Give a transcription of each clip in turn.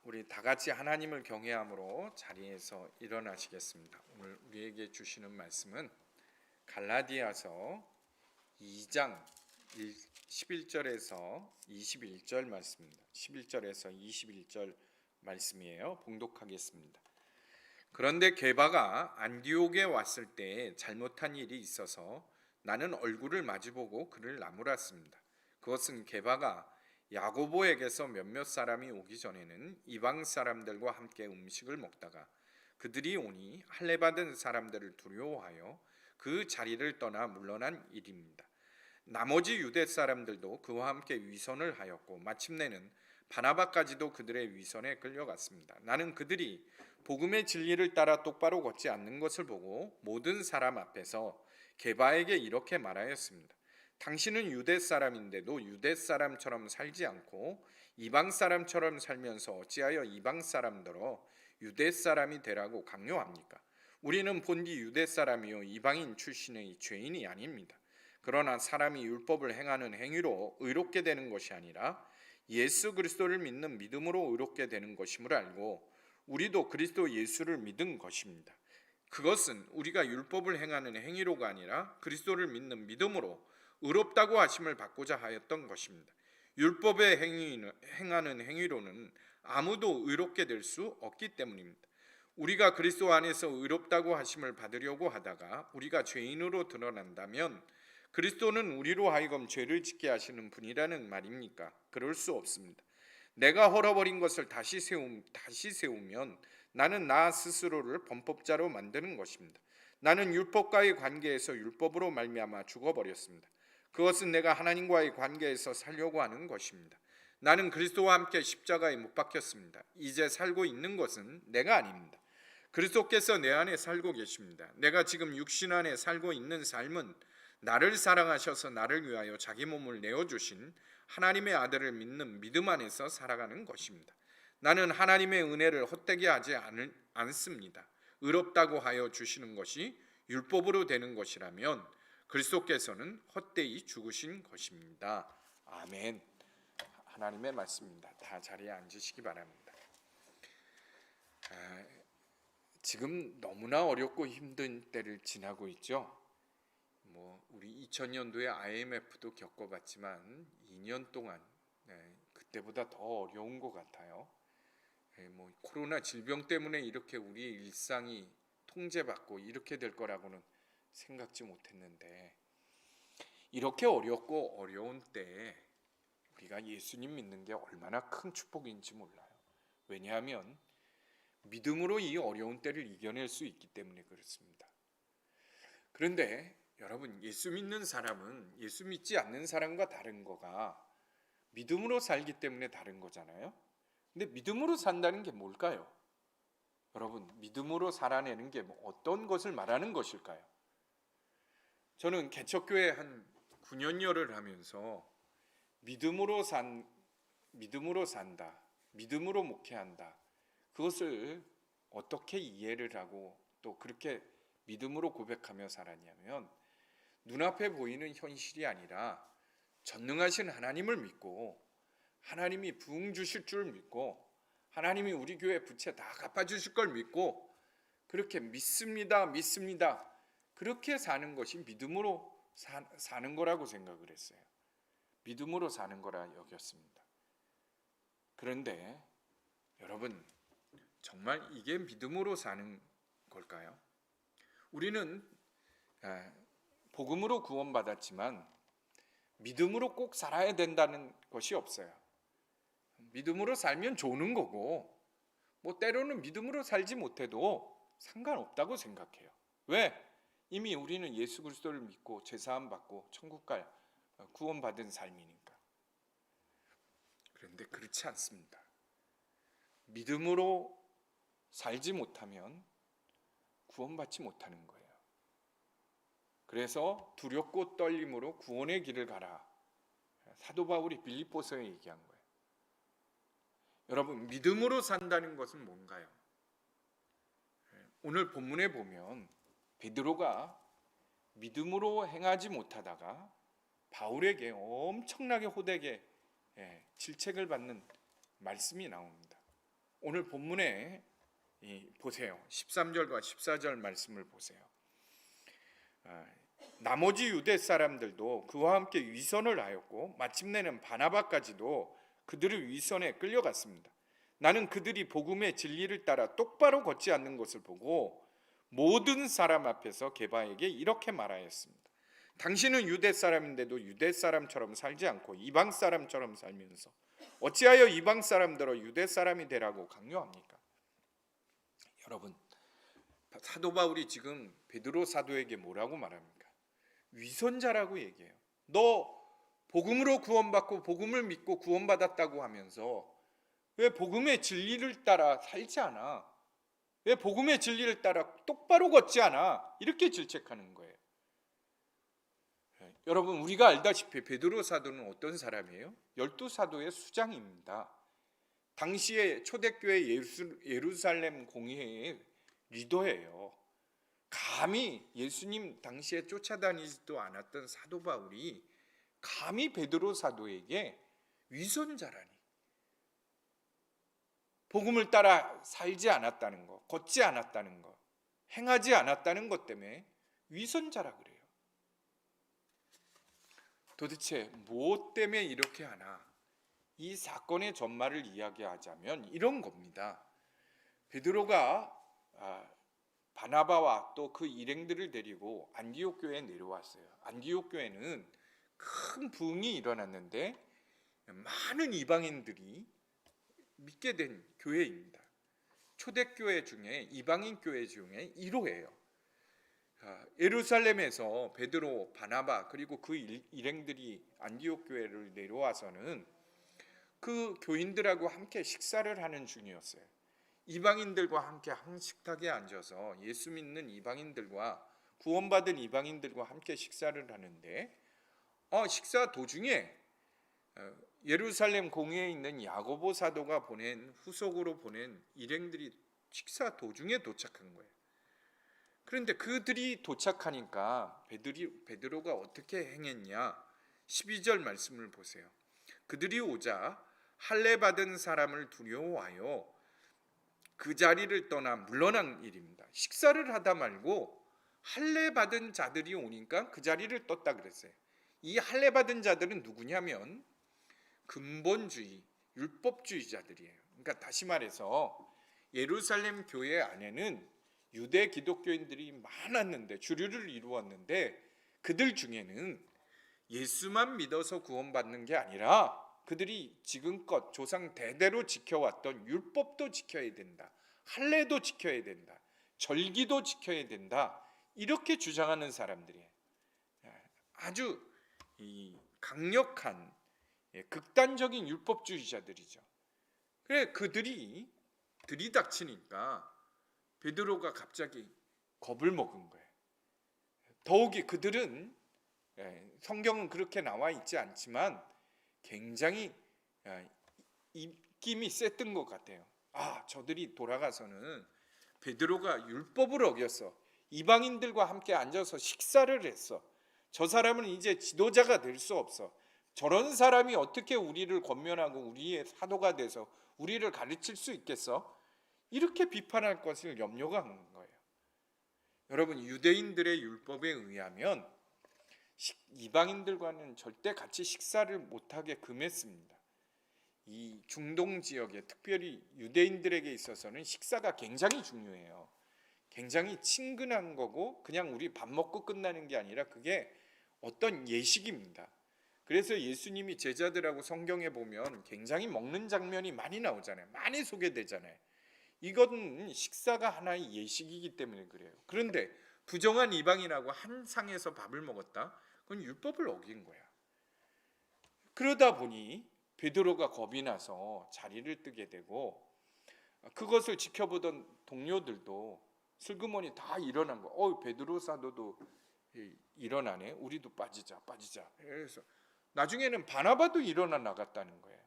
우리 다 같이 하나님을 경외함으로 자리에서 일어나시겠습니다. 오늘 우리에게 주시는 말씀은 갈라디아서 2장 11절에서 21절 말씀입니다. 11절에서 21절 말씀이에요. 봉독하겠습니다. 그런데 게바가 안디옥에 왔을 때 잘못한 일이 있어서 나는 얼굴을 마주보고 그를 나무랐습니다. 그것은 게바가 야고보에게서 몇몇 사람이 오기 전에는 이방 사람들과 함께 음식을 먹다가 그들이 오니 할례 받은 사람들을 두려워하여 그 자리를 떠나 물러난 일입니다. 나머지 유대 사람들도 그와 함께 위선을 하였고 마침내는 바나바까지도 그들의 위선에 끌려갔습니다. 나는 그들이 복음의 진리를 따라 똑바로 걷지 않는 것을 보고 모든 사람 앞에서 게바에게 이렇게 말하였습니다. 당신은 유대 사람인데도 유대 사람처럼 살지 않고 이방 사람처럼 살면서 어찌하여 이방 사람들어 유대 사람이 되라고 강요합니까? 우리는 본디 유대 사람이요 이방인 출신의 죄인이 아닙니다. 그러나 사람이 율법을 행하는 행위로 의롭게 되는 것이 아니라 예수 그리스도를 믿는 믿음으로 의롭게 되는 것임을 알고 우리도 그리스도 예수를 믿은 것입니다. 그것은 우리가 율법을 행하는 행위로가 아니라 그리스도를 믿는 믿음으로 의롭다고 하심을 받고자 하였던 것입니다. 율법의 행하는 행위로는 아무도 의롭게 될 수 없기 때문입니다. 우리가 그리스도 안에서 의롭다고 하심을 받으려고 하다가 우리가 죄인으로 드러난다면 그리스도는 우리로 하여금 죄를 짓게 하시는 분이라는 말입니까? 그럴 수 없습니다. 내가 헐어버린 것을 다시 세우면 나는 나 스스로를 범법자로 만드는 것입니다. 나는 율법과의 관계에서 율법으로 말미암아 죽어버렸습니다. 그것은 내가 하나님과의 관계에서 살려고 하는 것입니다. 나는 그리스도와 함께 십자가에 못 박혔습니다. 이제 살고 있는 것은 내가 아닙니다. 그리스도께서 내 안에 살고 계십니다. 내가 지금 육신 안에 살고 있는 삶은 나를 사랑하셔서 나를 위하여 자기 몸을 내어주신 하나님의 아들을 믿는 믿음 안에서 살아가는 것입니다. 나는 하나님의 은혜를 헛되게 하지 않습니다. 의롭다고 하여 주시는 것이 율법으로 되는 것이라면 그리스도께서는 헛되이 죽으신 것입니다. 아멘. 하나님의 말씀입니다. 다 자리에 앉으시기 바랍니다. 지금 너무나 어렵고 힘든 때를 지나고 있죠. 우리 2000년도에 IMF도 겪어봤지만 2년 동안 그때보다 더 어려운 것 같아요. 코로나 질병 때문에 이렇게 우리의 일상이 통제받고 이렇게 될 거라고는 생각지 못했는데 이렇게 어렵고 어려운 때에 우리가 예수님 믿는 게 얼마나 큰 축복인지 몰라요. 왜냐하면 믿음으로 이 어려운 때를 이겨낼 수 있기 때문에 그렇습니다. 그런데 여러분, 예수 믿는 사람은 예수 믿지 않는 사람과 다른 거가 믿음으로 살기 때문에 다른 거잖아요. 근데 믿음으로 산다는 게 뭘까요? 여러분, 믿음으로 살아내는 게 어떤 것을 말하는 것일까요? 저는 개척교회 한 9년여를 하면서 믿음으로 산다, 믿음으로 목회한다. 그것을 어떻게 이해를 하고 또 그렇게 믿음으로 고백하며 살았냐면 눈앞에 보이는 현실이 아니라 전능하신 하나님을 믿고 하나님이 부흥 주실 줄 믿고 하나님이 우리 교회 부채 다 갚아주실 걸 믿고 그렇게 믿습니다. 그렇게 사는 것이 믿음으로 사는 거라고 생각을 했어요. 믿음으로 사는 거라 여겼습니다. 그런데 여러분, 정말 이게 믿음으로 사는 걸까요? 우리는 복음으로 구원받았지만 믿음으로 꼭 살아야 된다는 것이 없어요. 믿음으로 살면 좋은 거고 때로는 믿음으로 살지 못해도 상관없다고 생각해요. 왜? 이미 우리는 예수 그리스도를 믿고 죄사함 받고 천국 갈 구원받은 삶이니까. 그런데 그렇지 않습니다. 믿음으로 살지 못하면 구원받지 못하는 거예요. 그래서 두렵고 떨림으로 구원의 길을 가라. 사도 바울이 빌립보서에 얘기한 거예요. 여러분, 믿음으로 산다는 것은 뭔가요? 오늘 본문에 보면 베드로가 믿음으로 행하지 못하다가 바울에게 엄청나게 호되게 질책을 받는 말씀이 나옵니다. 오늘 본문에 보세요. 13절과 14절 말씀을 보세요. 나머지 유대 사람들도 그와 함께 위선을 하였고 마침내는 바나바까지도 그들의 위선에 끌려갔습니다. 나는 그들이 복음의 진리를 따라 똑바로 걷지 않는 것을 보고 모든 사람 앞에서 게바에게 이렇게 말하였습니다. 당신은 유대 사람인데도 유대 사람처럼 살지 않고 이방 사람처럼 살면서 어찌하여 이방 사람들어 유대 사람이 되라고 강요합니까? 여러분, 사도 바울이 지금 베드로 사도에게 뭐라고 말합니까? 위선자라고 얘기해요. 너 복음으로 구원받고 복음을 믿고 구원받았다고 하면서 왜 복음의 진리를 따라 살지 않아? 왜 복음의 진리를 따라 똑바로 걷지 않아? 이렇게 질책하는 거예요. 여러분, 우리가 알다시피 베드로 사도는 어떤 사람이에요? 12사도의 수장입니다. 당시에 초대교회 예루살렘 공회의 리더예요. 감히 예수님 당시에 쫓아다니지도 않았던 사도 바울이 감히 베드로 사도에게 위선자라니, 복음을 따라 살지 않았다는 것, 걷지 않았다는 것, 행하지 않았다는 것 때문에 위선자라 그래요. 도대체 무엇 때문에 이렇게 하나? 이 사건의 전말을 이야기하자면 이런 겁니다. 베드로가 바나바와 또 그 일행들을 데리고 안디옥 교회에 내려왔어요. 안디옥 교회는 큰 부흥이 일어났는데 많은 이방인들이 믿게 된 교회입니다. 초대교회 중에 이방인 교회 중에 1호예요. 예루살렘에서 베드로, 바나바 그리고 그 일행들이 안디옥 교회를 내려와서는 그 교인들하고 함께 식사를 하는 중이었어요. 이방인들과 함께 한 식탁에 앉아서 예수 믿는 이방인들과 구원받은 이방인들과 함께 식사를 하는데 식사 도중에 예루살렘 공회에 있는 야고보 사도가 후속으로 보낸 일행들이 식사 도중에 도착한 거예요. 그런데 그들이 도착하니까 베드로가 어떻게 행했냐? 12절 말씀을 보세요. 그들이 오자 할례 받은 사람을 두려워하여 그 자리를 떠나 물러난 일입니다. 식사를 하다 말고 할례 받은 자들이 오니까 그 자리를 떴다 그랬어요. 이 할례 받은 자들은 누구냐면 근본주의, 율법주의자들이에요. 그러니까 다시 말해서 예루살렘 교회 안에는 유대 기독교인들이 많았는데, 주류를 이루었는데 그들 중에는 예수만 믿어서 구원받는 게 아니라 그들이 지금껏 조상 대대로 지켜왔던 율법도 지켜야 된다, 할례도 지켜야 된다, 절기도 지켜야 된다, 이렇게 주장하는 사람들이에요. 아주 강력한 극단적인 율법주의자들이죠. 그래, 그들이 들이닥치니까 베드로가 갑자기 겁을 먹은 거예요. 더욱이 그들은 성경은 그렇게 나와 있지 않지만 굉장히 입김이 셌던 것 같아요. 저들이 돌아가서는 베드로가 율법을 어겼어, 이방인들과 함께 앉아서 식사를 했어, 저 사람은 이제 지도자가 될 수 없어, 저런 사람이 어떻게 우리를 권면하고 우리의 사도가 돼서 우리를 가르칠 수 있겠어? 이렇게 비판할 것을 염려가 한 거예요. 여러분, 유대인들의 율법에 의하면 이방인들과는 절대 같이 식사를 못하게 금했습니다. 이 중동 지역에, 특별히 유대인들에게 있어서는 식사가 굉장히 중요해요. 굉장히 친근한 거고 그냥 우리 밥 먹고 끝나는 게 아니라 그게 어떤 예식입니다. 그래서 예수님이 제자들하고 성경에 보면 굉장히 먹는 장면이 많이 나오잖아요. 많이 소개되잖아요. 이건 식사가 하나의 예식이기 때문에 그래요. 그런데 부정한 이방인하고 한 상에서 밥을 먹었다? 그건 율법을 어긴 거야. 그러다 보니 베드로가 겁이 나서 자리를 뜨게 되고, 그것을 지켜보던 동료들도 슬그머니 다 일어난 거. 베드로 사도도 일어나네. 우리도 빠지자. 그래서 나중에는 바나바도 일어나 나갔다는 거예요.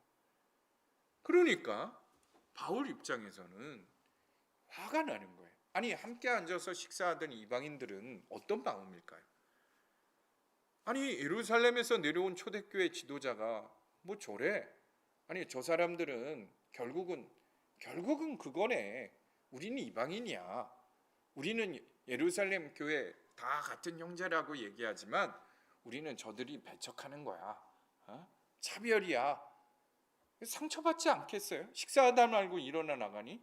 그러니까 바울 입장에서는 화가 나는 거예요. 아니, 함께 앉아서 식사하던 이방인들은 어떤 마음일까요? 아니, 예루살렘에서 내려온 초대교회 지도자가 뭐 저래? 아니, 저 사람들은 결국은 결국은 그거네. 우리는 이방인이야. 우리는 예루살렘 교회 다 같은 형제라고 얘기하지만 우리는 저들이 배척하는 거야. 차별이야. 상처받지 않겠어요? 식사하다 말고 일어나 나가니?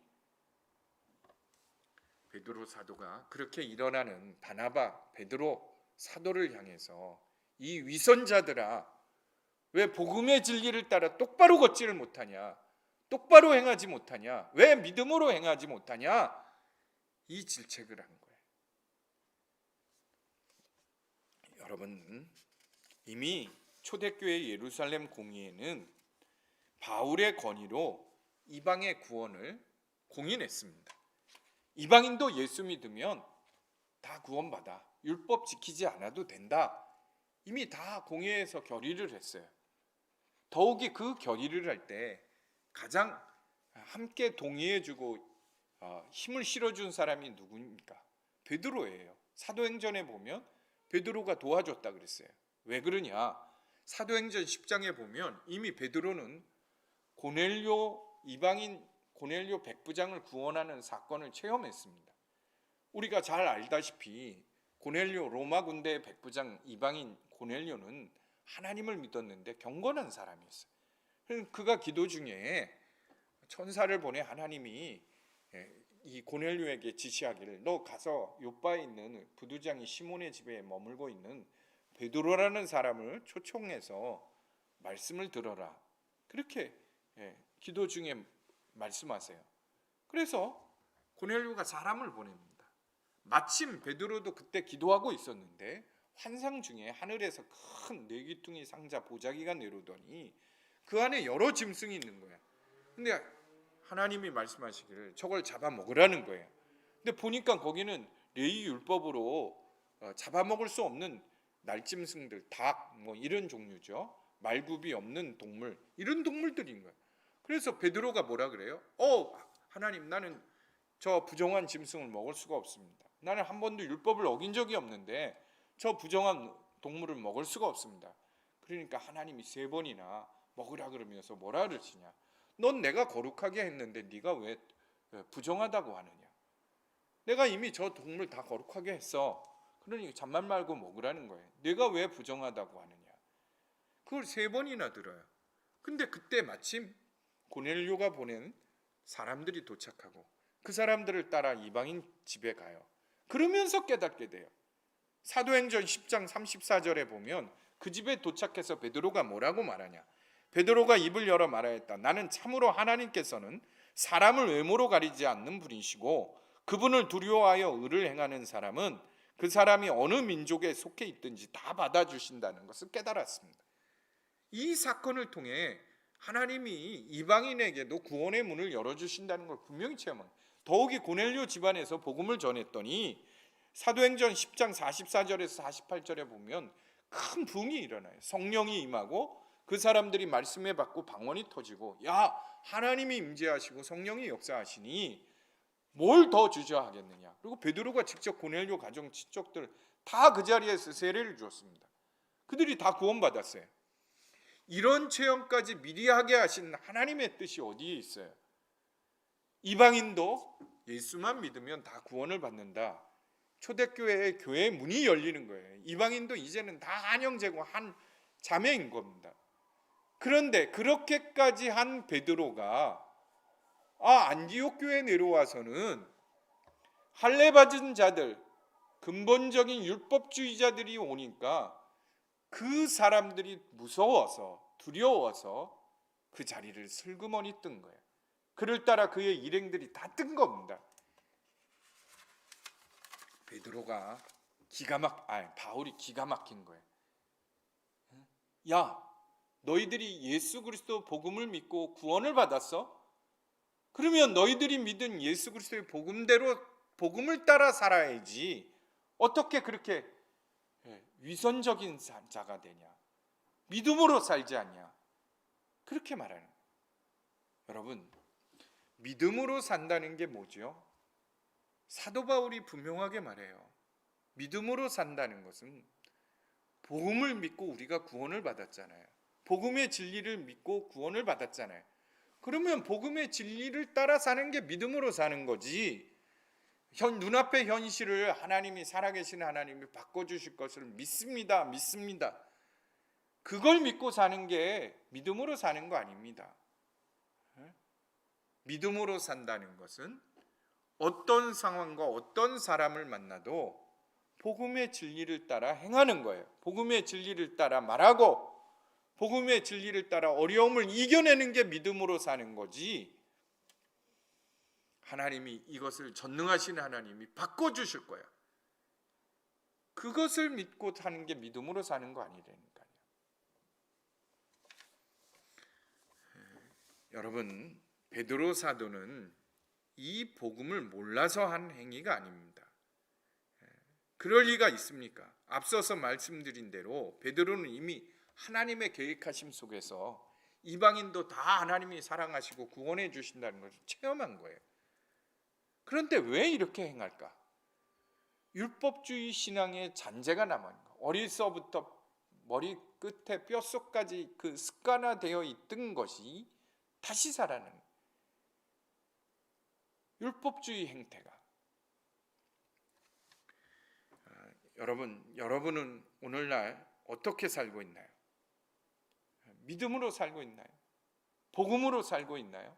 베드로 사도가 그렇게 일어나는 바나바, 베드로 사도를 향해서 이 위선자들아, 왜 복음의 진리를 따라 똑바로 걷지를 못하냐? 똑바로 행하지 못하냐? 왜 믿음으로 행하지 못하냐? 이 질책을 한 거예요. 여러분, 이미 초대교회 예루살렘 공의회는 바울의 건의로 이방의 구원을 공인했습니다. 이방인도 예수 믿으면 다 구원받아. 율법 지키지 않아도 된다. 이미 다 공회에서 결의를 했어요. 더욱이 그 결의를 할 때 가장 함께 동의해주고 힘을 실어준 사람이 누구입니까? 베드로예요. 사도행전에 보면 베드로가 도와줬다 그랬어요. 왜 그러냐? 사도행전 10장에 보면 이미 베드로는 고넬료 이방인 고넬료 백부장을 구원하는 사건을 체험했습니다. 우리가 잘 알다시피 고넬료 로마 군대의 백부장 이방인 고넬료는 하나님을 믿었는데 경건한 사람이었어요. 그가 기도 중에 천사를 보내 하나님이 이 고넬료에게 지시하기를 너 가서 요바에 있는 부두장이 시몬의 집에 머물고 있는 베드로라는 사람을 초청해서 말씀을 들어라. 그렇게 기도 중에 말씀하세요. 그래서 고넬료가 사람을 보냅니다. 마침 베드로도 그때 기도하고 있었는데 환상 중에 하늘에서 큰 네귀퉁이 상자 보자기가 내려오더니 그 안에 여러 짐승이 있는 거야. 근데 하나님이 말씀하시기를 저걸 잡아먹으라는 거예요. 근데 보니까 거기는 레위 율법으로 잡아먹을 수 없는 날짐승들, 닭, 뭐 이런 종류죠. 말굽이 없는 동물, 이런 동물들인 거예요. 그래서 베드로가 뭐라 그래요? 하나님, 나는 저 부정한 짐승을 먹을 수가 없습니다. 나는 한 번도 율법을 어긴 적이 없는데 저 부정한 동물을 먹을 수가 없습니다. 그러니까 하나님이 3번이나 먹으라 그러면서 뭐라 그러시냐? 넌 내가 거룩하게 했는데 네가 왜 부정하다고 하느냐? 내가 이미 저 동물 다 거룩하게 했어. 그러니 잔말 말고 먹으라는 거예요. 내가 왜 부정하다고 하느냐? 그걸 3번이나 들어요. 근데 그때 마침 고넬료가 보낸 사람들이 도착하고 그 사람들을 따라 이방인 집에 가요. 그러면서 깨닫게 돼요. 사도행전 10장 34절에 보면 그 집에 도착해서 베드로가 뭐라고 말하냐? 베드로가 입을 열어 말하였다. 나는 참으로 하나님께서는 사람을 외모로 가리지 않는 분이시고 그분을 두려워하여 의를 행하는 사람은 그 사람이 어느 민족에 속해 있든지 다 받아주신다는 것을 깨달았습니다. 이 사건을 통해 하나님이 이방인에게도 구원의 문을 열어주신다는 걸 분명히 체험합니다. 더욱이 고넬료 집안에서 복음을 전했더니 사도행전 10장 44절에서 48절에 보면 큰 부흥이 일어나요. 성령이 임하고 그 사람들이 말씀에 받고 방언이 터지고 하나님이 임재하시고 성령이 역사하시니 뭘 더 주저하겠느냐. 그리고 베드로가 직접 고넬료 가정 친척들 다 그 자리에서 세례를 주었습니다. 그들이 다 구원받았어요. 이런 체험까지 미리 하게 하신 하나님의 뜻이 어디에 있어요? 이방인도 예수만 믿으면 다 구원을 받는다. 초대교회의 교회의 문이 열리는 거예요. 이방인도 이제는 다 한형제고 한 자매인 겁니다. 그런데 그렇게까지 한 베드로가 안디옥 교회에 내려와서는 할례 받은 자들, 근본적인 율법주의자들이 오니까 그 사람들이 무서워서 두려워서 그 자리를 슬그머니 뜬 거예요. 그를 따라 그의 일행들이 다 뜬 겁니다. 베드로가 바울이 기가 막힌 거예요. 너희들이 예수 그리스도 복음을 믿고 구원을 받았어? 그러면 너희들이 믿은 예수 그리스도의 복음대로 복음을 따라 살아야지. 어떻게 그렇게 위선적인 자가 되냐? 믿음으로 살지 않냐? 그렇게 말하는 거예요. 여러분, 믿음으로 산다는 게 뭐죠? 사도 바울이 분명하게 말해요. 믿음으로 산다는 것은 복음을 믿고 우리가 구원을 받았잖아요. 복음의 진리를 믿고 구원을 받았잖아요. 그러면 복음의 진리를 따라 사는 게 믿음으로 사는 거지. 눈앞의 현실을 하나님이, 살아계신 하나님이 바꿔주실 것을 믿습니다. 그걸 믿고 사는 게 믿음으로 사는 거 아닙니다. 믿음으로 산다는 것은 어떤 상황과 어떤 사람을 만나도 복음의 진리를 따라 행하는 거예요. 복음의 진리를 따라 말하고 복음의 진리를 따라 어려움을 이겨내는 게 믿음으로 사는 거지. 하나님이 이것을 전능하신 하나님이 바꿔주실 거야. 그것을 믿고 사는 게 믿음으로 사는 거 아니라니까요. 여러분, 베드로 사도는 이 복음을 몰라서 한 행위가 아닙니다. 그럴 리가 있습니까? 앞서서 말씀드린 대로 베드로는 이미 하나님의 계획하심 속에서 이방인도 다 하나님이 사랑하시고 구원해 주신다는 것을 체험한 거예요. 그런데 왜 이렇게 행할까? 율법주의 신앙의 잔재가 남아있는 거예요. 어리서부터 머리 끝에 뼛속까지 그 습관화되어 있던 것이 다시 살아나는 거예요. 율법주의 행태가. 여러분은 오늘날 어떻게 살고 있나요? 믿음으로 살고 있나요? 복음으로 살고 있나요?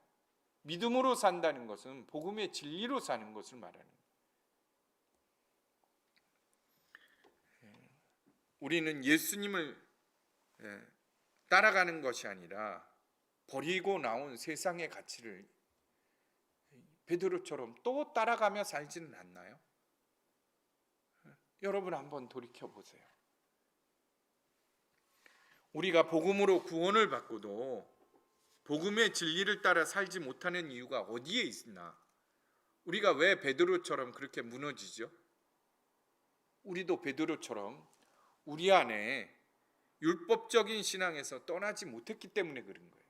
믿음으로 산다는 것은 복음의 진리로 사는 것을 말하는 거예요. 우리는 예수님을 따라가는 것이 아니라 버리고 나온 세상의 가치를 베드로처럼 또 따라가며 살지는 않나요? 여러분 한번 돌이켜 보세요. 우리가 복음으로 구원을 받고도 복음의 진리를 따라 살지 못하는 이유가 어디에 있나? 우리가 왜 베드로처럼 그렇게 무너지죠? 우리도 베드로처럼 우리 안에 율법적인 신앙에서 떠나지 못했기 때문에 그런 거예요.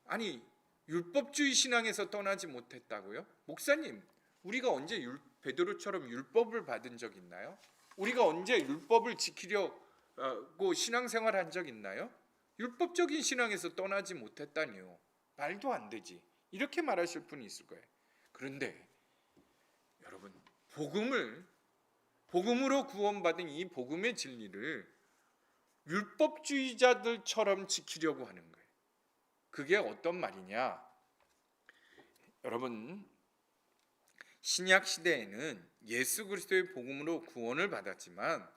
아니, 율법주의 신앙에서 떠나지 못했다고요? 목사님, 우리가 언제 베드로처럼 율법을 받은 적 있나요? 우리가 언제 율법을 지키려고 신앙생활한 적 있나요? 율법적인 신앙에서 떠나지 못했다니요. 말도 안 되지. 이렇게 말하실 분이 있을 거예요. 그런데 여러분, 복음으로 구원받은 이 복음의 진리를 율법주의자들처럼 지키려고 하는 거예요. 그게 어떤 말이냐? 여러분, 신약 시대에는 예수 그리스도의 복음으로 구원을 받았지만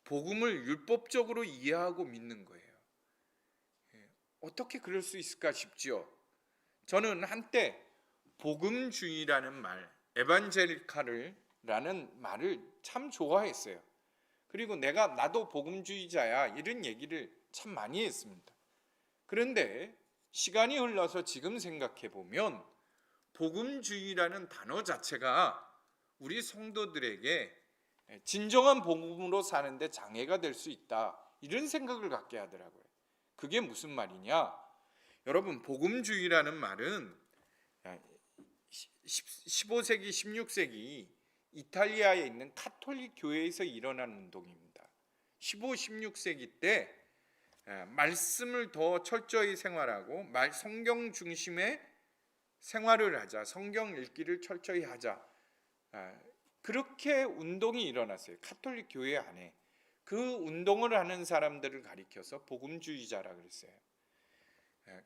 복음을 율법적으로 이해하고 믿는 거예요. 어떻게 그럴 수 있을까 싶지요. 저는 한때 복음주의라는 말, 에반젤리칼이라는 말을 참 좋아했어요. 그리고 나도 복음주의자야 이런 얘기를 참 많이 했습니다. 그런데 시간이 흘러서 지금 생각해 보면 복음주의라는 단어 자체가 우리 성도들에게 진정한 복음으로 사는데 장애가 될 수 있다, 이런 생각을 갖게 하더라고요. 그게 무슨 말이냐? 여러분, 복음주의라는 말은 15세기, 16세기 이탈리아에 있는 카톨릭 교회에서 일어난 운동입니다. 15, 16세기 때 말씀을 더 철저히 생활하고 성경 중심의 생활을 하자, 성경 읽기를 철저히 하자, 그렇게 운동이 일어났어요. 카톨릭 교회 안에. 그 운동을 하는 사람들을 가리켜서 복음주의자라 그랬어요.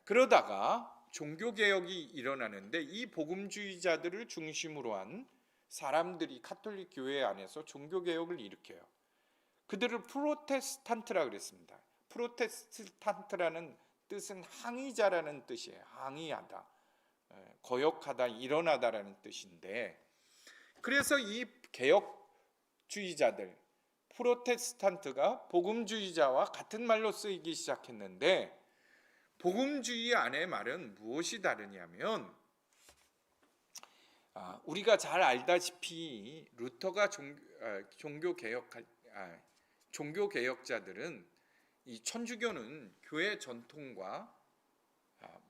그러다가 종교개혁이 일어나는데 이 복음주의자들을 중심으로 한 사람들이 카톨릭 교회 안에서 종교개혁을 일으켜요. 그들을 프로테스탄트라 그랬습니다. 프로테스탄트라는 뜻은 항의자라는 뜻이에요. 항의하다, 거역하다, 일어나다라는 뜻인데, 그래서 이 개혁주의자들, 프로테스탄트가 복음주의자와 같은 말로 쓰이기 시작했는데, 복음주의 안의 말은 무엇이 다르냐면, 우리가 잘 알다시피 루터가 종교개혁자들은 이 천주교는 교회 전통과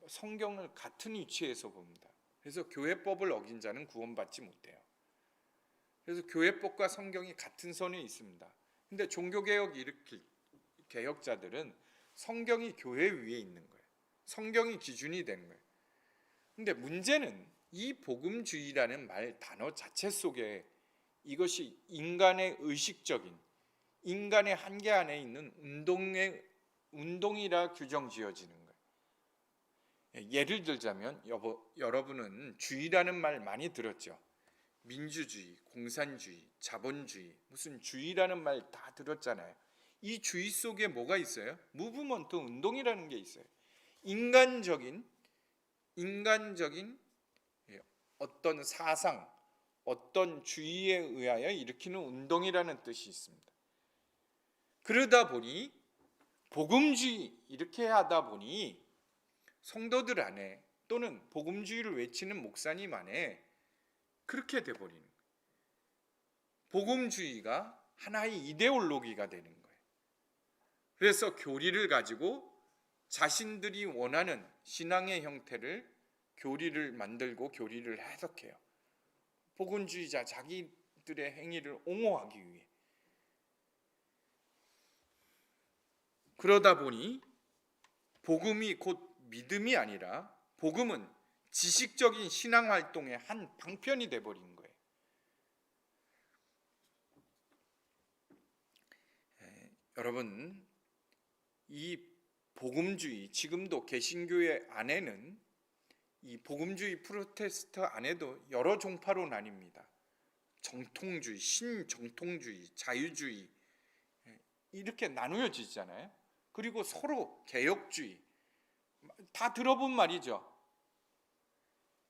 성경을 같은 위치에서 봅니다. 그래서 교회법을 어긴 자는 구원받지 못해요. 그래서 교회법과 성경이 같은 선에 있습니다. 근데 종교개혁 일으킬 개혁자들은 성경이 교회 위에 있는 거예요. 성경이 기준이 되는 거예요. 근데 문제는 이 복음주의라는 말 단어 자체 속에 이것이 인간의 의식적인 인간의 한계 안에 있는 운동이라 규정 지어지는 거예요. 예를 들자면 여러분은 주의라는 말 많이 들었죠. 민주주의, 공산주의, 자본주의, 무슨 주의라는 말 다 들었잖아요. 이 주의 속에 뭐가 있어요? 무브먼트, 운동이라는 게 있어요. 인간적인 어떤 사상, 어떤 주의에 의하여 일으키는 운동이라는 뜻이 있습니다. 그러다 보니 복음주의 이렇게 하다 보니 성도들 안에 또는 복음주의를 외치는 목사님 안에 그렇게 돼버리는 거예요. 복음주의가 하나의 이데올로기가 되는 거예요. 그래서 교리를 가지고 자신들이 원하는 신앙의 형태를 교리를 만들고 교리를 해석해요. 복음주의자 자기들의 행위를 옹호하기 위해. 그러다 보니 복음이 곧 믿음이 아니라 복음은 지식적인 신앙 활동의 한 방편이 돼버린 거예요. 여러분, 이 복음주의 지금도 개신교회 안에는 이 복음주의 프로테스트 안에도 여러 종파로 나뉩니다. 정통주의, 신정통주의, 자유주의 이렇게 나누어지잖아요. 그리고 서로 개혁주의 다 들어본 말이죠.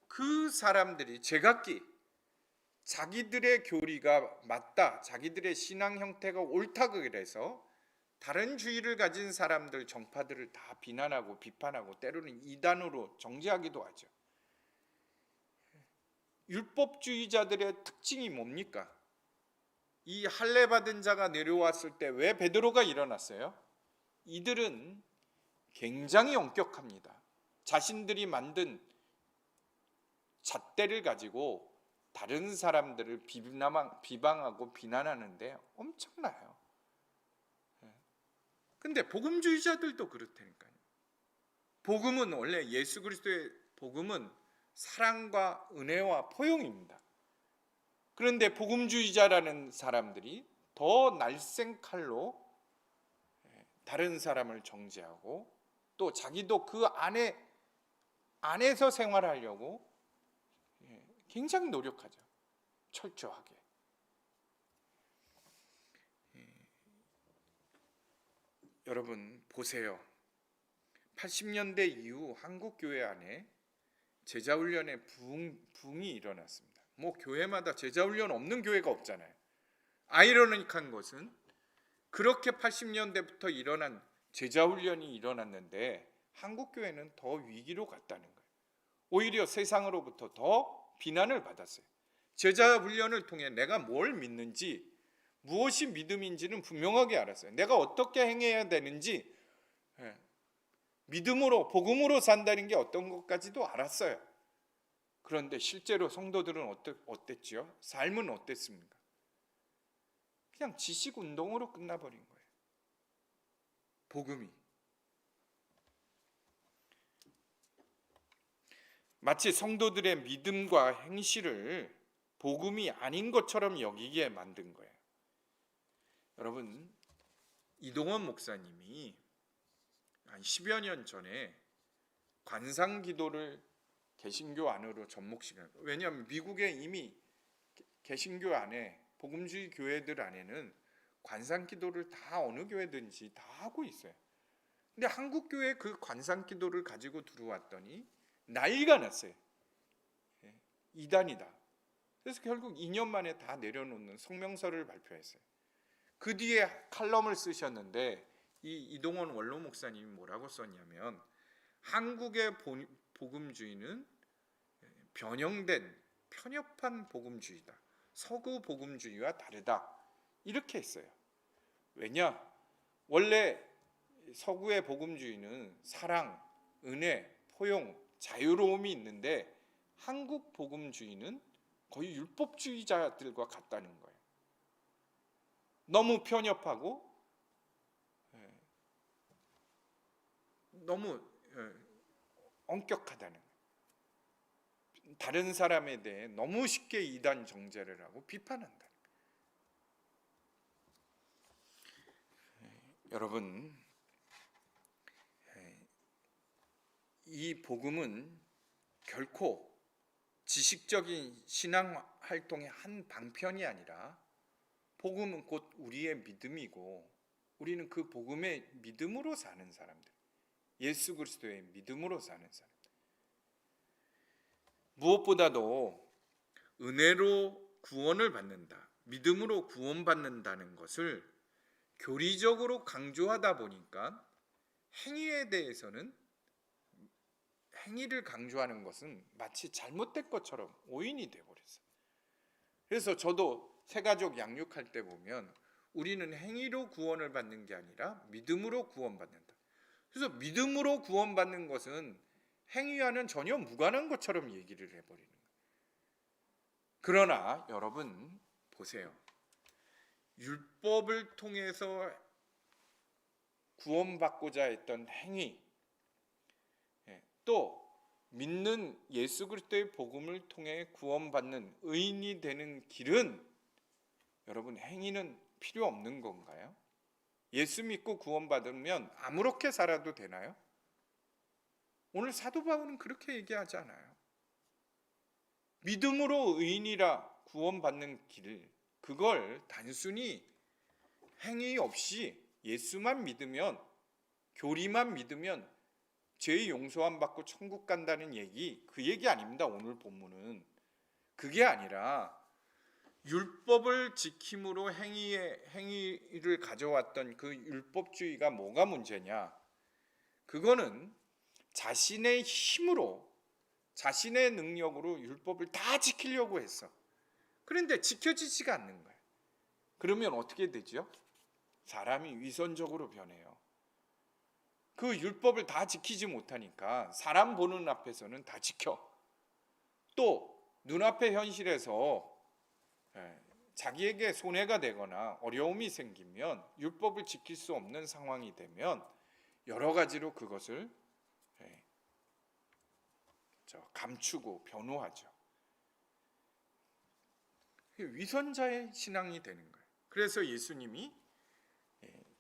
그 사람들이 제각기 자기들의 교리가 맞다, 자기들의 신앙 형태가 옳다 그래서 다른 주의를 가진 사람들, 정파들을 다 비난하고 비판하고 때로는 이단으로 정죄하기도 하죠. 율법주의자들의 특징이 뭡니까? 이 할례 받은 자가 내려왔을 때 왜 베드로가 일어났어요? 이들은 굉장히 엄격합니다. 자신들이 만든 잣대를 가지고 다른 사람들을 비방하고 비난하는데 엄청나요. 근데 복음주의자들도 그렇다니까요. 복음은 원래 예수 그리스도의 복음은 사랑과 은혜와 포용입니다. 그런데 복음주의자라는 사람들이 더 날쌘 칼로 다른 사람을 정죄하고 또 자기도 그 안에서 생활하려고 굉장히 노력하죠. 철저하게. 여러분 보세요. 80년대 이후 한국 교회 안에 제자훈련의 붕이 일어났습니다. 뭐 교회마다 제자훈련 없는 교회가 없잖아요. 아이러니한 것은 그렇게 80년대부터 일어난 제자훈련이 일어났는데 한국 교회는 더 위기로 갔다는 거예요. 오히려 세상으로부터 더 비난을 받았어요. 제자훈련을 통해 내가 뭘 믿는지 무엇이 믿음인지는 분명하게 알았어요. 내가 어떻게 행해야 되는지 믿음으로 복음으로 산다는 게 어떤 것까지도 알았어요. 그런데 실제로 성도들은 어땠지요? 삶은 어땠습니까? 그냥 지식 운동으로 끝나버린 거예요. 복음이 마치 성도들의 믿음과 행실을 복음이 아닌 것처럼 여기게 만든 거예요. 여러분, 이동원 목사님이 한 10여 년 전에 관상기도를 개신교 안으로 접목시켜요. 왜냐하면 미국에 이미 개신교 안에 복음주의 교회들 안에는 관상기도를 다 어느 교회든지 다 하고 있어요. 근데 한국 교회 그 관상기도를 가지고 들어왔더니 난리가 났어요. 이단이다. 그래서 결국 2년 만에 다 내려놓는 성명서를 발표했어요. 그 뒤에 칼럼을 쓰셨는데 이 이동원 원로 목사님이 뭐라고 썼냐면 한국의 복음주의는 변형된 편협한 복음주의다. 서구 복음주의와 다르다. 이렇게 했어요. 왜냐? 원래 서구의 복음주의는 사랑, 은혜, 포용, 자유로움이 있는데 한국 복음주의는 거의 율법주의자들과 같다는 거예요. 너무 편협하고 너무 엄격하다는 거예요. 다른 사람에 대해 너무 쉽게 이단 정죄를 하고 비판한다. 여러분, 이 복음은 결코 지식적인 신앙 활동의 한 방편이 아니라 복음은 곧 우리의 믿음이고 우리는 그 복음의 믿음으로 사는 사람들, 예수 그리스도의 믿음으로 사는 사람들. 무엇보다도 은혜로 구원을 받는다, 믿음으로 구원받는다는 것을 교리적으로 강조하다 보니까 행위에 대해서는 행위를 강조하는 것은 마치 잘못된 것처럼 오인이 되어버렸어요. 그래서 저도 새가족 양육할 때 보면 우리는 행위로 구원을 받는 게 아니라 믿음으로 구원받는다. 그래서 믿음으로 구원받는 것은 행위와는 전혀 무관한 것처럼 얘기를 해버리는 거예요. 그러나 여러분 보세요. 율법을 통해서 구원받고자 했던 행위, 또 믿는 예수 그리스도의 복음을 통해 구원받는 의인이 되는 길은, 여러분 행위는 필요 없는 건가요? 예수 믿고 구원받으면 아무렇게 살아도 되나요? 오늘 사도 바울은 그렇게 얘기하지 않아요. 믿음으로 의인이라 구원받는 길, 그걸 단순히 행위 없이 예수만 믿으면, 교리만 믿으면 죄 용서함 받고 천국 간다는 얘기, 그 얘기 아닙니다. 오늘 본문은 그게 아니라 율법을 지킴으로 행위를 가져왔던 그 율법주의가 뭐가 문제냐? 그거는 자신의 힘으로, 자신의 능력으로 율법을 다 지키려고 했어. 그런데 지켜지지가 않는 거예요. 그러면 어떻게 되죠? 사람이 위선적으로 변해요. 그 율법을 다 지키지 못하니까 사람 보는 앞에서는 다 지켜. 또 눈앞의 현실에서 자기에게 손해가 되거나 어려움이 생기면, 율법을 지킬 수 없는 상황이 되면 여러 가지로 그것을 감추고 변호하죠. 위선자의 신앙이 되는 거예요. 그래서 예수님이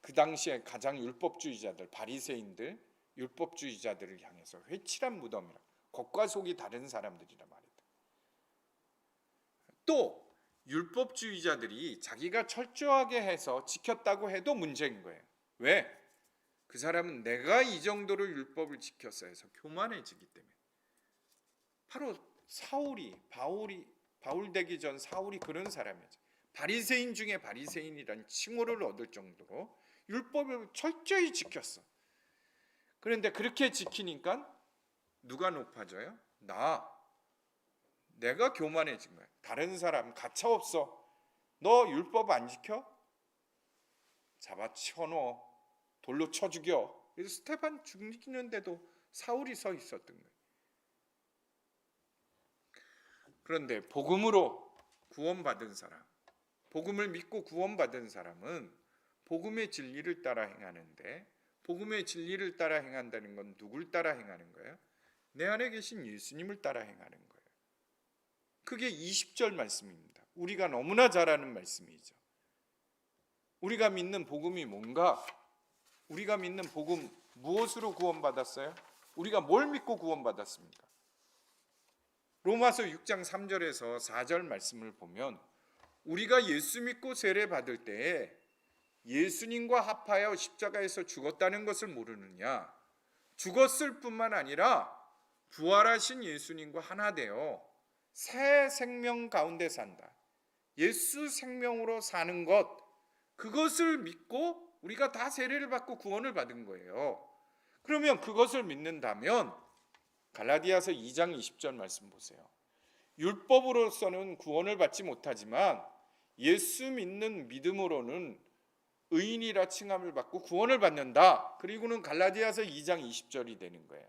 그 당시에 가장 율법주의자들, 바리새인들, 율법주의자들을 향해서 회칠한 무덤이라, 겉과 속이 다른 사람들이라 말이다. 또 율법주의자들이 자기가 철저하게 해서 지켰다고 해도 문제인 거예요. 왜? 그 사람은 내가 이 정도로 율법을 지켰어 해서 교만해지기 때문에. 바로 바울 되기 전 사울이 그런 사람이죠. 바리새인 중에 바리새인이라는 칭호를 얻을 정도로 율법을 철저히 지켰어. 그런데 그렇게 지키니까 누가 높아져요? 내가 교만해진 거야. 다른 사람 가차없어. 너 율법 안 지켜? 잡아 치워넣어. 돌로 쳐 죽여. 그래서 스테반 죽이는데도 사울이 서 있었던 거예요. 그런데 복음으로 구원받은 사람, 복음을 믿고 구원받은 사람은 복음의 진리를 따라 행하는데, 복음의 진리를 따라 행한다는 건 누굴 따라 행하는 거예요? 내 안에 계신 예수님을 따라 행하는 거예요. 그게 20절 말씀입니다. 우리가 너무나 잘 아는 말씀이죠. 우리가 믿는 복음이 뭔가? 우리가 믿는 복음, 무엇으로 구원받았어요? 우리가 뭘 믿고 구원받았습니까? 로마서 6장 3절에서 4절 말씀을 보면, 우리가 예수 믿고 세례 받을 때에 예수님과 합하여 십자가에서 죽었다는 것을 모르느냐? 죽었을 뿐만 아니라 부활하신 예수님과 하나 되어 새 생명 가운데 산다. 예수 생명으로 사는 것, 그것을 믿고 우리가 다 세례를 받고 구원을 받은 거예요. 그러면 그것을 믿는다면 갈라디아서 2장 20절 말씀 보세요. 율법으로서는 구원을 받지 못하지만 예수 믿는 믿음으로는 의인이라 칭함을 받고 구원을 받는다. 그리고는 갈라디아서 2장 20절이 되는 거예요.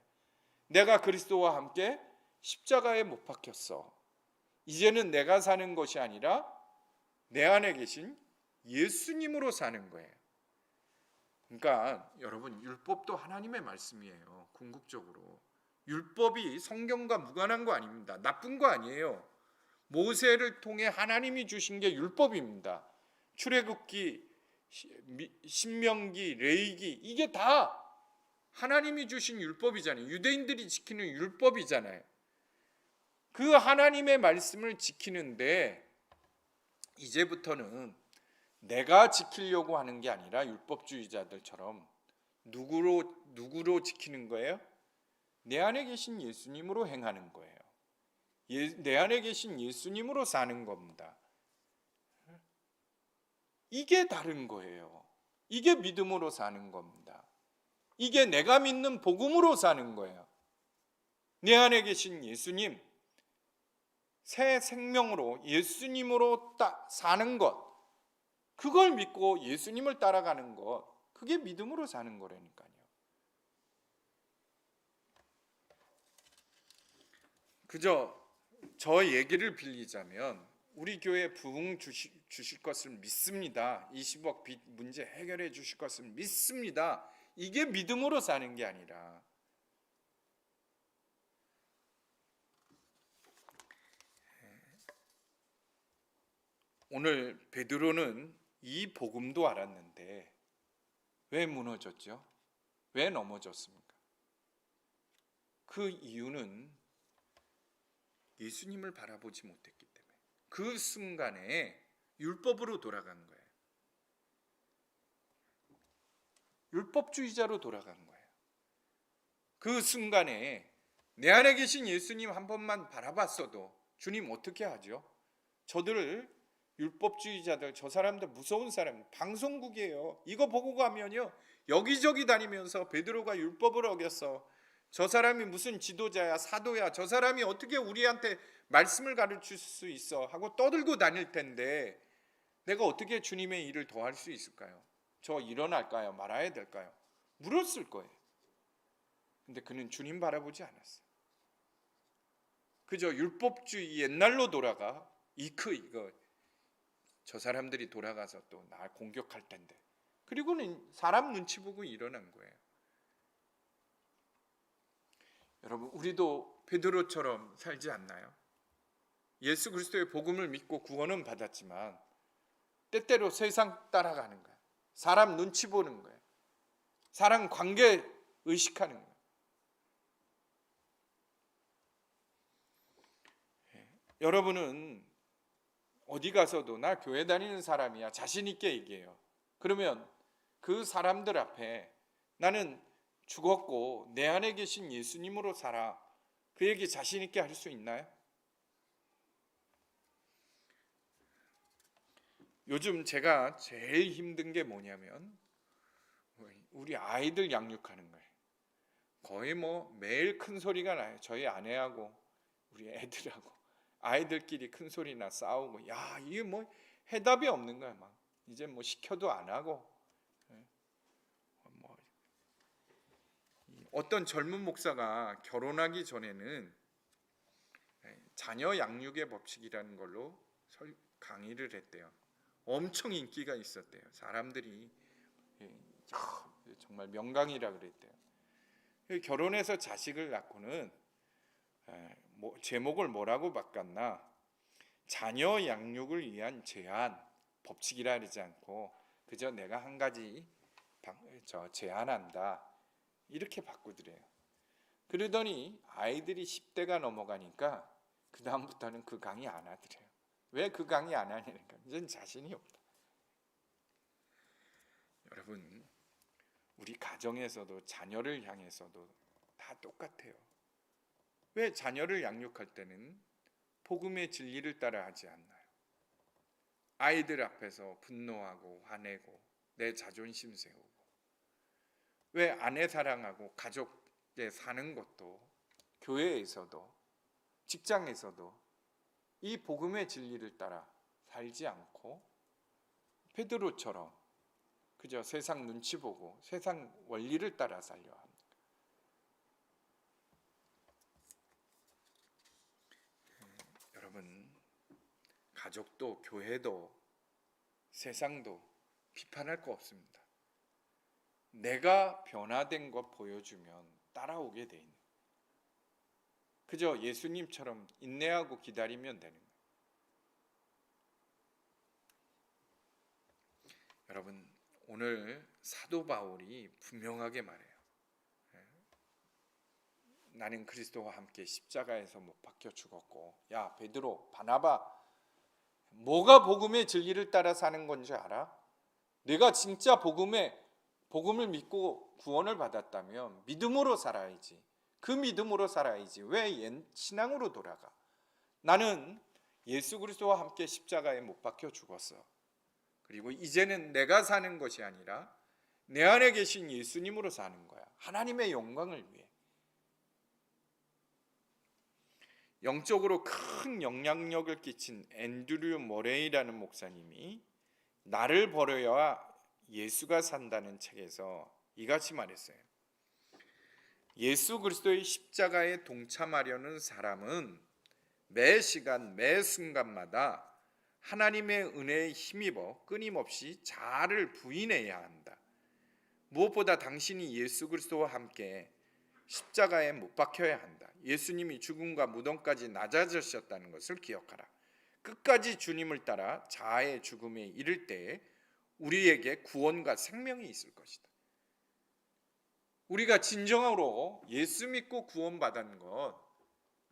내가 그리스도와 함께 십자가에 못 박혔어. 이제는 내가 사는 것이 아니라 내 안에 계신 예수님으로 사는 거예요. 그러니까 여러분, 율법도 하나님의 말씀이에요. 궁극적으로 율법이 성경과 무관한 거 아닙니다. 나쁜 거 아니에요. 모세를 통해 하나님이 주신 게 율법입니다. 출애굽기, 신명기, 레위기, 이게 다 하나님이 주신 율법이잖아요. 유대인들이 지키는 율법이잖아요. 그 하나님의 말씀을 지키는데 이제부터는 내가 지키려고 하는 게 아니라 율법주의자들처럼 누구로 지키는 거예요? 내 안에 계신 예수님으로 행하는 거예요. 내 안에 계신 예수님으로 사는 겁니다. 이게 다른 거예요. 이게 믿음으로 사는 겁니다. 이게 내가 믿는 복음으로 사는 거예요. 내 안에 계신 예수님, 새 생명으로 예수님으로 사는 것, 그걸 믿고 예수님을 따라가는 것, 그게 믿음으로 사는 거라니까요. 그저 저 얘기를 빌리자면 우리 교회 부흥 주실 것을 믿습니다. 20억 빚 문제 해결해 주실 것을 믿습니다. 이게 믿음으로 사는 게 아니라 오늘 베드로는 이 복음도 알았는데 왜 무너졌죠? 왜 넘어졌습니까? 그 이유는 예수님을 바라보지 못했기 때문에 그 순간에 율법으로 돌아간 거예요. 율법주의자로 돌아간 거예요. 그 순간에 내 안에 계신 예수님 한 번만 바라봤어도 주님 어떻게 하죠? 저들을 율법주의자들, 저 사람들 무서운 사람, 방송국이에요. 이거 보고 가면요 여기저기 다니면서 베드로가 율법을 어겼어, 저 사람이 무슨 지도자야, 사도야, 저 사람이 어떻게 우리한테 말씀을 가르칠 수 있어 하고 떠들고 다닐 텐데 내가 어떻게 주님의 일을 더 할 수 있을까요? 저 일어날까요? 말아야 될까요? 물었을 거예요. 근데 그는 주님 바라보지 않았어요. 그저 율법주의 옛날로 돌아가 이거 저 사람들이 돌아가서 또 날 공격할 텐데, 그리고는 사람 눈치 보고 일어난 거예요. 여러분, 우리도 베드로처럼 살지 않나요? 예수 그리스도의 복음을 믿고 구원은 받았지만 때때로 세상 따라가는 거예요. 사람 눈치 보는 거예요. 사람 관계 의식하는 거예요. 여러분은 어디 가서도 나 교회 다니는 사람이야 자신 있게 얘기해요. 그러면 그 사람들 앞에 나는 죽었고 내 안에 계신 예수님으로 살아, 그 얘기 자신 있게 할 수 있나요? 요즘 제가 제일 힘든 게 뭐냐면 우리 아이들 양육하는 거예요. 거의 매일 큰 소리가 나요. 저희 아내하고 우리 애들하고 아이들끼리 큰 소리나 싸우고, 야 이게 해답이 없는 거야. 막 이제 시켜도 안 하고. 어떤 젊은 목사가 결혼하기 전에는 자녀 양육의 법칙이라는 걸로 강의를 했대요. 엄청 인기가 있었대요. 사람들이 정말 명강이라 그랬대요. 결혼해서 자식을 낳고는 제목을 뭐라고 바꿨나? 자녀 양육을 위한 제한, 법칙이라 그러지 않고 그저 내가 한 가지 제안한다 이렇게 바꾸더래요. 그러더니 아이들이 10대가 넘어가니까 그 다음부터는 그 강의 안 하더래요. 왜 그 강의 안 하냐니까 이젠 자신이 없다. 여러분, 우리 가정에서도 자녀를 향해서도 다 똑같아요. 왜 자녀를 양육할 때는 복음의 진리를 따라 하지 않나요? 아이들 앞에서 분노하고 화내고 내 자존심 세우고, 왜 아내 사랑하고 가족에 사는 것도 교회에서도 직장에서도 이 복음의 진리를 따라 살지 않고 베드로처럼 그저 세상 눈치 보고 세상 원리를 따라 살려 합니다. 여러분, 가족도 교회도 세상도 비판할 거 없습니다. 내가 변화된 것 보여주면 따라오게 돼 있는. 그저 예수님처럼 인내하고 기다리면 되는 거예요. 여러분, 오늘 사도 바울이 분명하게 말해요. 나는 그리스도와 함께 십자가에서 못 박혀 죽었고, 야 베드로, 바나바, 뭐가 복음의 진리를 따라 사는 건지 알아? 내가 진짜 복음을 믿고 구원을 받았다면 믿음으로 살아야지. 그 믿음으로 살아야지. 왜 옛 신앙으로 돌아가? 나는 예수 그리스도와 함께 십자가에 못 박혀 죽었어. 그리고 이제는 내가 사는 것이 아니라 내 안에 계신 예수님으로 사는 거야. 하나님의 영광을 위해. 영적으로 큰 영향력을 끼친 앤드류 머레이라는 목사님이 나를 버려야 예수가 산다는 책에서 이같이 말했어요. 예수 그리스도의 십자가에 동참하려는 사람은 매 시간 매 순간마다 하나님의 은혜에 힘입어 끊임없이 자아를 부인해야 한다. 무엇보다 당신이 예수 그리스도와 함께 십자가에 못 박혀야 한다. 예수님이 죽음과 무덤까지 낮아지셨다는 것을 기억하라. 끝까지 주님을 따라 자아의 죽음에 이를 때에 우리에게 구원과 생명이 있을 것이다. 우리가 진정으로 예수 믿고 구원받은 것,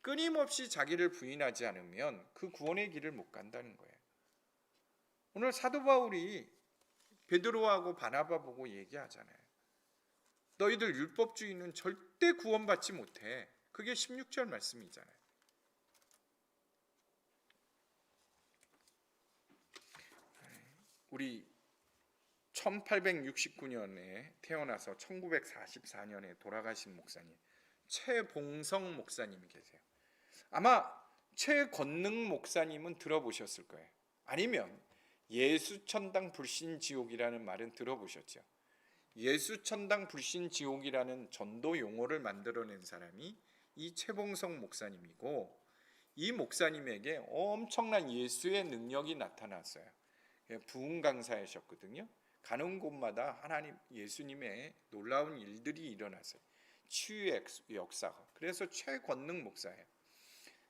끊임없이 자기를 부인하지 않으면 그 구원의 길을 못 간다는 거예요. 오늘 사도 바울이 베드로하고 바나바 보고 얘기하잖아요. 너희들 율법주의는 절대 구원받지 못해. 그게 16절 말씀이잖아요. 우리 1869년에 태어나서 1944년에 돌아가신 목사님 최봉성 목사님이 계세요. 아마 최건능 목사님은 들어보셨을 거예요. 아니면 예수천당 불신지옥이라는 말은 들어보셨죠. 예수천당 불신지옥이라는 전도 용어를 만들어낸 사람이 이 최봉성 목사님이고, 이 목사님에게 엄청난 예수의 능력이 나타났어요. 부흥 강사이셨거든요. 가는 곳마다 하나님 예수님의 놀라운 일들이 일어났어요. 치유의 역사가. 그래서 최건능 목사예요.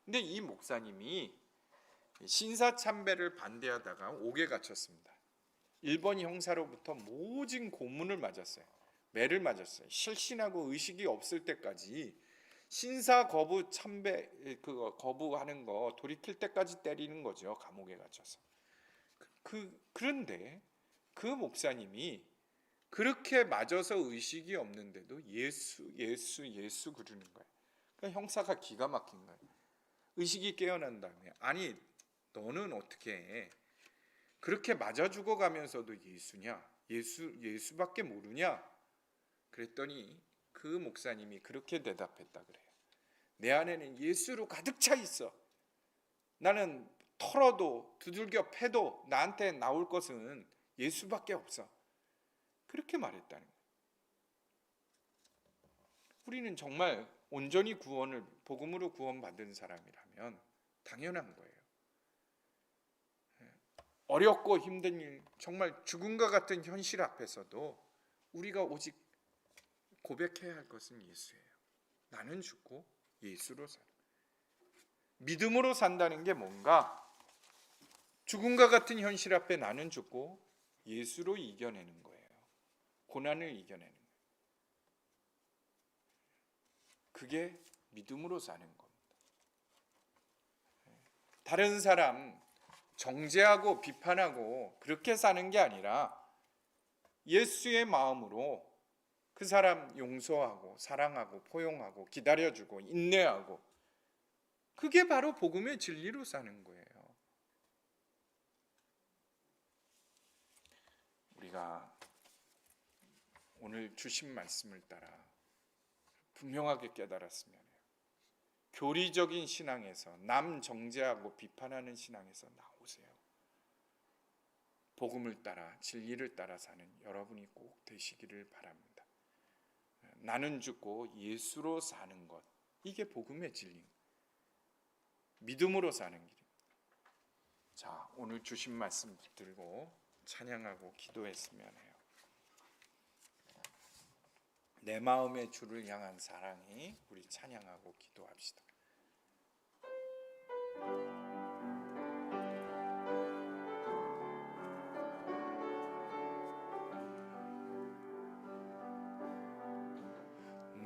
근데 이 목사님이 신사참배를 반대하다가 옥에 갇혔습니다. 일본 형사로부터 모진 고문을 맞았어요. 매를 맞았어요. 실신하고 의식이 없을 때까지 신사 거부 참배 거부하는 거 돌이킬 때까지 때리는 거죠. 감옥에 갇혀서. 그런데 그 목사님이 그렇게 맞아서 의식이 없는데도 예수 그러는 거예요. 그러니까 형사가 기가 막힌 거예요. 의식이 깨어난 다음에, 아니 너는 어떻게 해? 그렇게 맞아 죽어가면서도 예수냐? 예수밖에 모르냐? 그랬더니 그 목사님이 그렇게 대답했다 그래요. 내 안에는 예수로 가득 차 있어. 나는 털어도 두들겨 패도 나한테 나올 것은 예수밖에 없어. 그렇게 말했다는 거예요. 우리는 정말 온전히 복음으로 구원받은 사람이라면 당연한 거예요. 어렵고 힘든 일, 정말 죽음과 같은 현실 앞에서도 우리가 오직 고백해야 할 것은 예수예요. 나는 죽고 예수로 살아. 믿음으로 산다는 게 뭔가? 죽음과 같은 현실 앞에 나는 죽고 예수로 이겨내는 거예요. 고난을 이겨내는 거예요. 그게 믿음으로 사는 겁니다. 다른 사람 정죄하고 비판하고 그렇게 사는 게 아니라 예수의 마음으로 그 사람 용서하고 사랑하고 포용하고 기다려주고 인내하고, 그게 바로 복음의 진리로 사는 거예요. 우리가 오늘 주신 말씀을 따라 분명하게 깨달았으면 해요. 교리적인 신앙에서 남 정죄하고 비판하는 신앙에서 나오세요. 복음을 따라 진리를 따라 사는 여러분이 꼭 되시기를 바랍니다. 나는 죽고 예수로 사는 것, 이게 복음의 진리, 믿음으로 사는 길입니다. 자, 오늘 주신 말씀 붙들고 찬양하고 기도했으면 해요. 내 마음의 주를 향한 사랑이, 우리 찬양하고 기도합시다.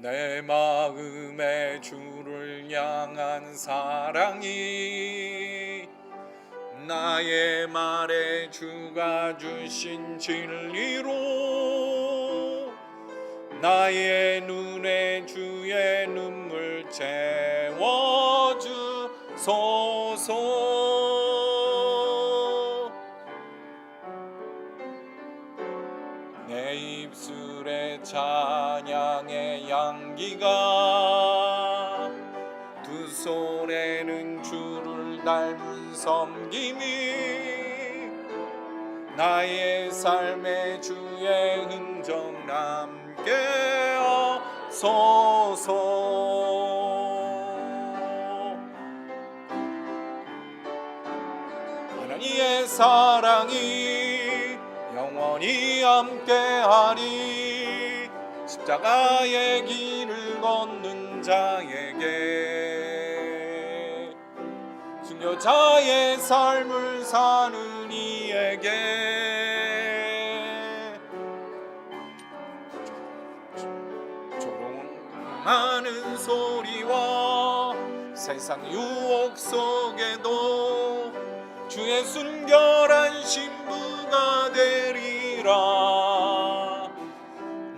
내 마음에 주를 향한 사랑이 나의 말에 주가 주신 진리로 나의 눈에 주의 눈물 채워주소서. 내 입술에 찬양의 향기가 두 손에는 주를 닮은 섬김이 나의 삶에 주의 흔적 남게 하소서. 하나님의 사랑이 영원히 함께하리. 십자가의 길을 걷는 자에게 순교자의 삶을 사는 이에게 조롱하는 소리와 세상 유혹 속에도 주의 순결한 신부가 되리라.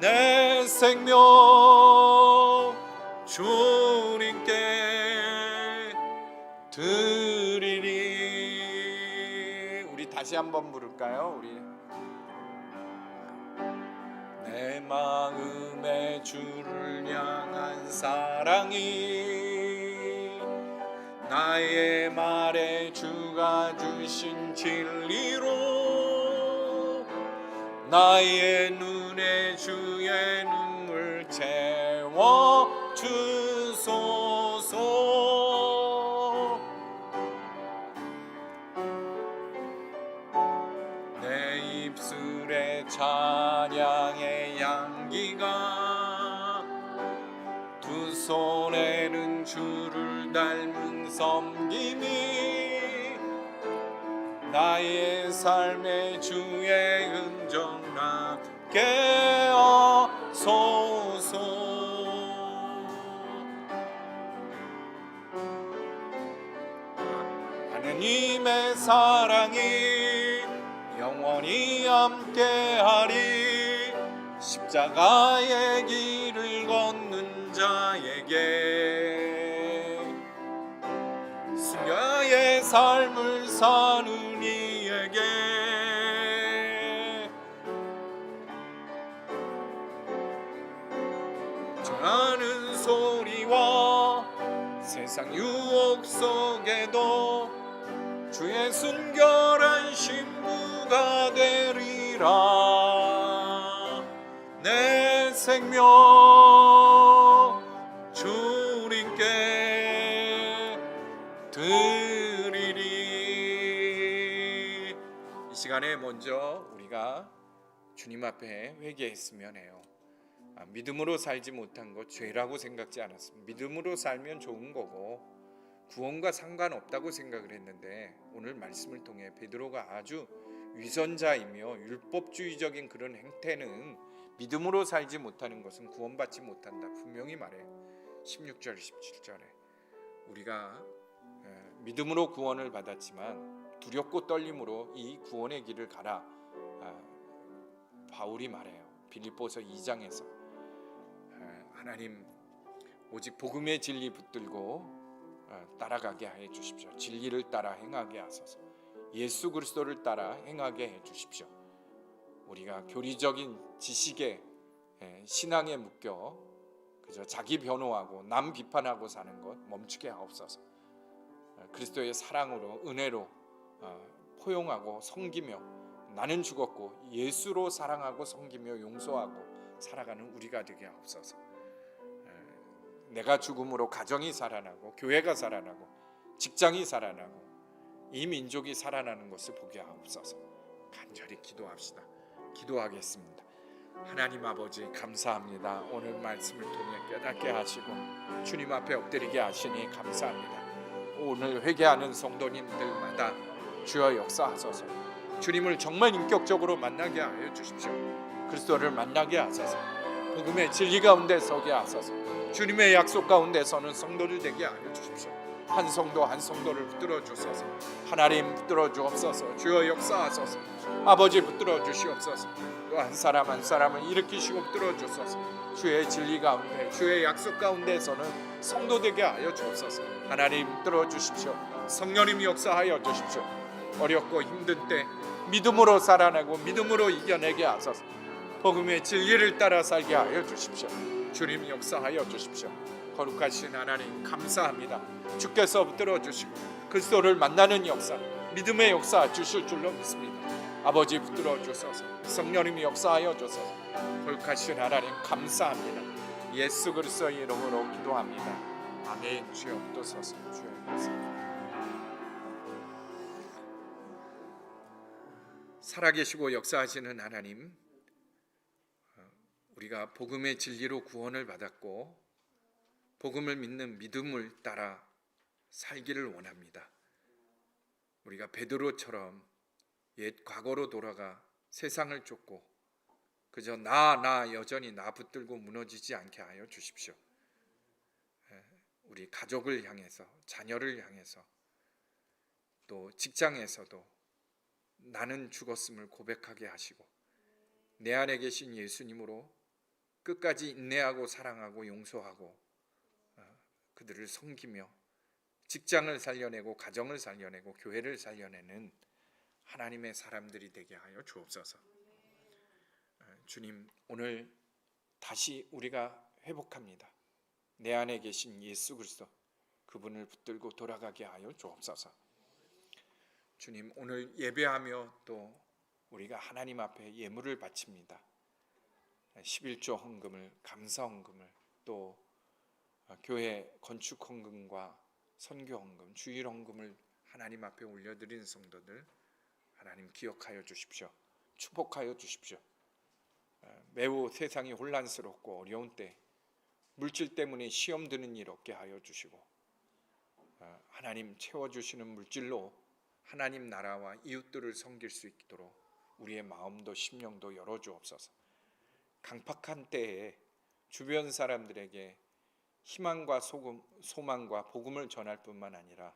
내 생명 주님께 드리리. 우리 다시 한번 부를까요? 우리 내 마음에 주를 향한 사랑이 나의 말에 주가 주신 진리로 나의 눈에 주의 눈물 채워주소서. 내 입술에 찬양의 향기가 두 손에는 주를 닮은 섬김이 나의 삶에 주의 흔적 남게 하소서. 하느님의 사랑이 영원히 함께하리. 십자가의 길을 걷는 자에게 순교의 삶을 사는 이에게 전하는 소리와 세상 유혹 속에도 주의 순결한 신부가 되리라. 내 생명 주님께 드리리. 이 시간에 먼저 우리가 주님 앞에 회개했으면 해요. 믿음으로 살지 못한 것 죄라고 생각지 않았습니다. 믿음으로 살면 좋은 거고 구원과 상관없다고 생각을 했는데 오늘 말씀을 통해 베드로가 아주 위선자이며 율법주의적인 그런 행태는 믿음으로 살지 못하는 것은 구원받지 못한다 분명히 말해요. 16절 17절에 우리가 믿음으로 구원을 받았지만 두렵고 떨림으로 이 구원의 길을 가라 바울이 말해요. 빌립보서 2장에서 하나님 오직 복음의 진리 붙들고 따라가게 해 주십시오. 진리를 따라 행하게 하소서. 예수 그리스도를 따라 행하게 해 주십시오. 우리가 교리적인 지식에 신앙에 묶여 그저 자기 변호하고 남 비판하고 사는 것 멈추게 하옵소서. 그리스도의 사랑으로 은혜로 포용하고 섬기며 나는 죽었고 예수로 사랑하고 섬기며 용서하고 살아가는 우리가 되게 하옵소서. 내가 죽음으로 가정이 살아나고 교회가 살아나고 직장이 살아나고 이 민족이 살아나는 것을 보게 하옵소서. 간절히 기도합시다. 기도하겠습니다. 하나님 아버지 감사합니다. 오늘 말씀을 통해 깨닫게 하시고 주님 앞에 엎드리게 하시니 감사합니다. 오늘 회개하는 성도님들마다 주여 역사하소서. 주님을 정말 인격적으로 만나게 하여 주십시오. 그리스도를 만나게 하소서. 복음의 진리 가운데 서게 하소서. 주님의 약속 가운데 서는 성도들 되게 하여 주십시오. 한 성도 한 성도를 붙들어 주소서. 하나님 붙들어 주옵소서. 주여 역사하소서. 아버지 붙들어 주시옵소서. 또 한 사람 한 사람을 일으키시고 붙들어 주소서. 주의 진리 가운데 주의 약속 가운데서는 성도 되게 하여 주옵소서. 하나님 붙들어 주십시오. 성령님 역사하여 주십시오. 어렵고 힘든 때 믿음으로 살아내고 믿음으로 이겨내게 하소서. 복음의 진리를 따라 살게 하여 주십시오. 주님 역사하여 주십시오. 거룩하신 하나님 감사합니다. 주께서 붙들어 주시고 그리스도를 만나는 역사, 믿음의 역사 주실 줄로 믿습니다. 아버지 붙들어 주소서. 성령님이 역사하여 주소서. 거룩하신 하나님 감사합니다. 예수 그리스도의 이름으로 기도합니다. 아멘. 주여 붙드소서. 주여 역사. 살아계시고 역사하시는 하나님, 우리가 복음의 진리로 구원을 받았고 복음을 믿는 믿음을 따라 살기를 원합니다. 우리가 베드로처럼 옛 과거로 돌아가 세상을 쫓고 그저 나 여전히 나 붙들고 무너지지 않게 하여 주십시오. 우리 가족을 향해서, 자녀를 향해서, 또 직장에서도 나는 죽었음을 고백하게 하시고 내 안에 계신 예수님으로 끝까지 인내하고 사랑하고 용서하고 그들을 섬기며 직장을 살려내고 가정을 살려내고 교회를 살려내는 하나님의 사람들이 되게 하여 주옵소서. 주님, 오늘 다시 우리가 회복합니다. 내 안에 계신 예수 그리스도, 그분을 붙들고 돌아가게 하여 주옵소서. 주님, 오늘 예배하며 또 우리가 하나님 앞에 예물을 바칩니다. 11조 헌금을, 감사 헌금을, 또 교회 건축 헌금과 선교 헌금, 주일 헌금을 하나님 앞에 올려드리는 성도들 하나님 기억하여 주십시오. 축복하여 주십시오. 매우 세상이 혼란스럽고 어려운 때 물질 때문에 시험 드는 일 없게 하여 주시고 하나님 채워주시는 물질로 하나님 나라와 이웃들을 섬길 수 있도록 우리의 마음도 심령도 열어주옵소서. 강팍한 때에 주변 사람들에게 희망과 소망과 복음을 전할 뿐만 아니라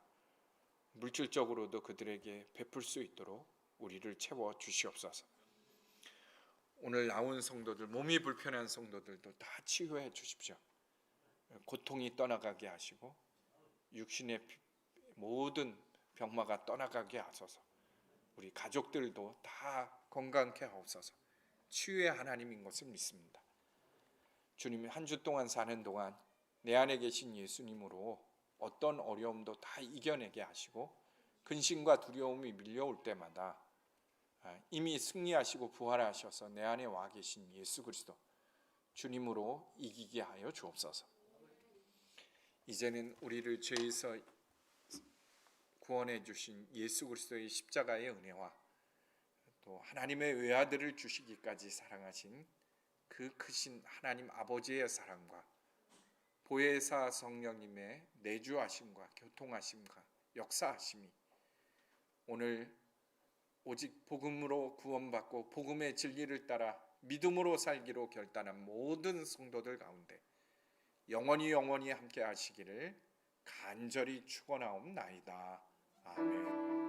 물질적으로도 그들에게 베풀 수 있도록 우리를 채워 주시옵소서. 오늘 나온 성도들, 몸이 불편한 성도들도 다 치유해 주십시오. 고통이 떠나가게 하시고 육신의 모든 병마가 떠나가게 하소서. 우리 가족들도 다 건강케 하옵소서. 치유의 하나님인 것을 믿습니다. 주님이 한 주 동안 사는 동안 내 안에 계신 예수님으로 어떤 어려움도 다 이겨내게 하시고 근심과 두려움이 밀려올 때마다 이미 승리하시고 부활하셔서 내 안에 와 계신 예수 그리스도 주님으로 이기게 하여 주옵소서. 이제는 우리를 죄에서 구원해 주신 예수 그리스도의 십자가의 은혜와 또 하나님의 외아들을 주시기까지 사랑하신 그 크신 하나님 아버지의 사랑과 보혜사 성령님의 내주하심과 교통하심과 역사하심이 오늘 오직 복음으로 구원받고 복음의 진리를 따라 믿음으로 살기로 결단한 모든 성도들 가운데 영원히 함께 하시기를 간절히 축원하옵나이다. 아멘.